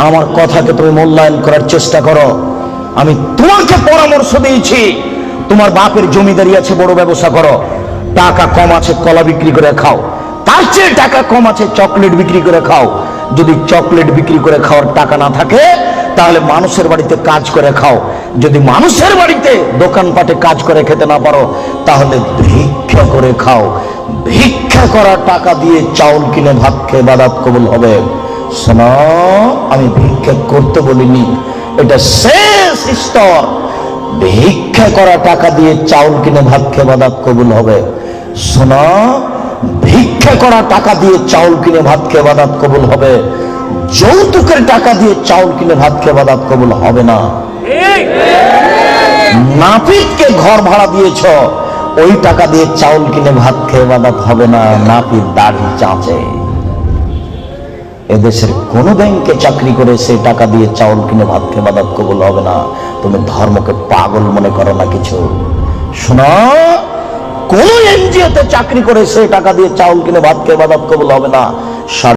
আমার কথাকে তুমি মূল্যায়ন করার চেষ্টা করো। আমি তোমাকে পরামর্শ দিয়েছি, তোমার বাপের জমিদারি আছে, বড় ব্যবসা করো। টাকা কম আছে কলা বিক্রি করে খাও, তার চেয়ে টাকা কম আছে চকলেট বিক্রি করে খাও। যদি চকলেট বিক্রি করে খাওয়ার টাকা না থাকে তাহলে মানুষের বাড়িতে কাজ করে খাও। যদি মানুষের বাড়িতে দোকানপাটে কাজ করে খেতে না পারো তাহলে ভিক্ষা করে খাও। ভিক্ষা করা টাকা দিয়ে চাউল কিনে ভাত খেয়ে ইবাদত কবুল হবে। শোনো, আমি ভিক্ষা করতে বলিনি, এটা শেষ স্তর। ভিক্ষা করা টাকা দিয়ে চাউল কিনে ভাত খেয়ে ইবাদত কবুল হবে। শোনো, ভিক্ষা করা টাকা দিয়ে চাউল কিনে ভাত খেয়ে ইবাদত কবুল হবে। যৌতুকের টাকা দিয়ে চাউল কিনে ভাত খেয়ে ইবাদত কবুল হবে না। নাপিতকে ঘর ভাড়া দিয়েছ, ওই টাকা দিয়ে চাউল কিনে ভাত খেয়ে ইবাদত হবে না। নাপিত দাড়ি চাঁচে। এদেশের কোন ব্যাংকে চাকরি করে সেই টাকা দিয়ে চাউল কিনে ভাত খেয়ে ইবাদত কবুল হবে না। তুমি ধর্মকে পাগল মনে করো না কিছু। শোনো, কোন এনজিওতে চাকরি করে সেই টাকা দিয়ে চাউল কিনে ভাত খেয়ে ইবাদত কবুল হবে না।